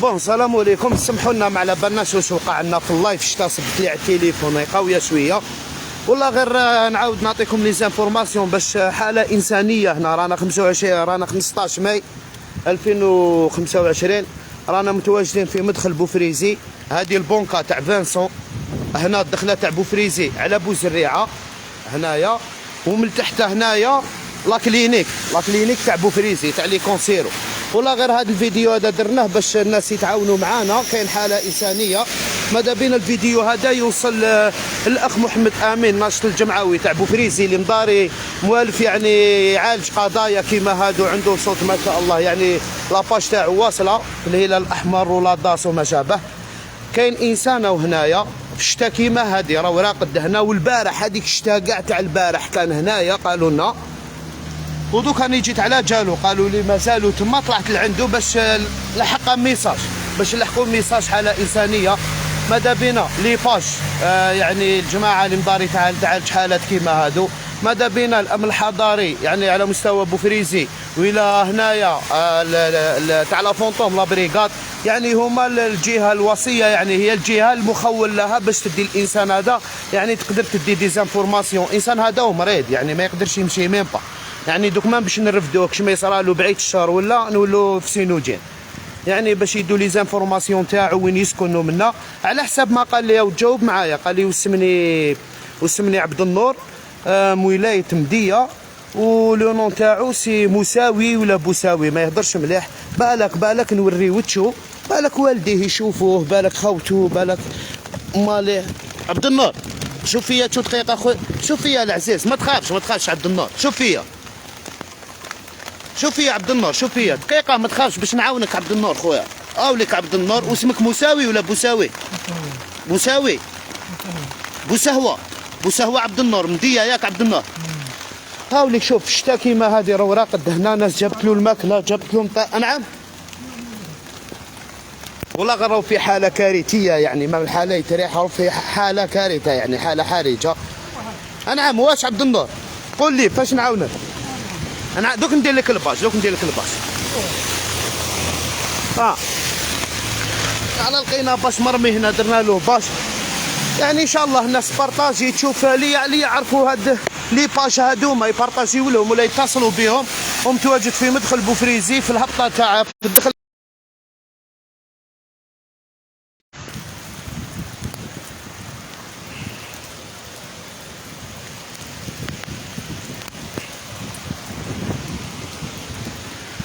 بون السلام عليكم. سمحوا لنا ما على بالناش واش وقع لنا في اللايف. شتا صبت لي على التليفون قويه شويه والله، غير نعاود نعطيكم لي زانفورماسيون باش حاله انسانيه. هنا رانا 15 ماي 2025، رانا متواجدين في مدخل بوفريزي. هذه البونكا تاع فانسون، هنا الدخله تاع بوفريزي على بوزريعه هنايا، ومن تحت هنايا لا كلينيك تاع بوفريزي تاع لي كونسيرو. والله غير هذا الفيديو هذا درناه باش الناس يتعاونوا معنا، كاين حاله انسانيه. ماذا بينا الفيديو هذا يوصل الاخ محمد امين ناشط الجمعوي تاع بوفريزي اللي مداري موالف يعني يعالج قضايا كيما هادو، عنده صوت ما شاء الله، يعني لاباج تاعو واصله في الهلال الاحمر ولا داس وما شابه. كاين انسانه وهنايا في الشتا كيما هادي راه راقد هنا، والبارح هذيك الشتا كاع تاع البارح كان هنايا قالوا لنا. ودوك راني جيت على جالو قالوا لي مازالوا تما، طلعت لعندو باش لحق ميساج، باش نلحقوا ميساج حاله انسانيه. ماذا بينا لي باج يعني الجماعه اللي مداري تعالج حالات كيما هادو. ماذا بينا الامن الحضاري يعني على مستوى بوفريزي والى هنايا تاع لا فونطوم لا بريغاد، يعني هما الجهه الوصيه، يعني هي الجهه المخول لها باش تدي الانسان هذا، يعني تقدر تدي ديزانفورماسيون. الانسان هذا هو مريض يعني ما يقدرش يمشي ميم با، يعني دوك ما باش نرفدوه كش ما يصرالو بعيد الشهر ولا نولو في سينوجين، يعني باش يدو لي زانفورماسيون تاعو وين يسكنوا منا على حسب ما قال لي. وتجاوب معايا قال لي وسمني عبد النور مولاية مديه، ولو نون تاعو سي مساوي ولا بوساوي، ما يهضرش مليح. بالك نوري وجهو، بالك والديه يشوفوه، بالك خوتو، بالك ماليه. عبد النور شوف فيا، شو دقيقه اخويا، شوف فيا العزيز، ما تخافش عبد النور، شوف فيا عبد النور، شوف فيا دقيقه، ما تخافش باش نعاونك عبد النور خويا. اوليك عبد النور، واسمك مساوي ولا بوساوي؟ مساوي بوسهوه عبد النور مديه ياك عبد النور. هاوليك شوف الشتا كيما هادي راه راقد هنا، ناس جابت له الماكله، جابت له نعم والله غير في حاله كارثيه، يعني ما الحاله يتريح، في حاله كارثه يعني حاله حرجه. نعم واش عبد النور قول لي فاش نعاونك. انا دوك ندير لك الباج، على لقينا باش مرمي هنا درنا له باش، يعني ان شاء الله الناس بارطاجي تشوف لي يعرفوا هاد لي باج هادوما يبارطاجيو لهم ولا يتصلوا بهم. ومتواجد في مدخل بوفريزي في الهبطه تاع في الدخل.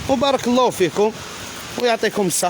وبارك الله فيكم ويعطيكم الصحة.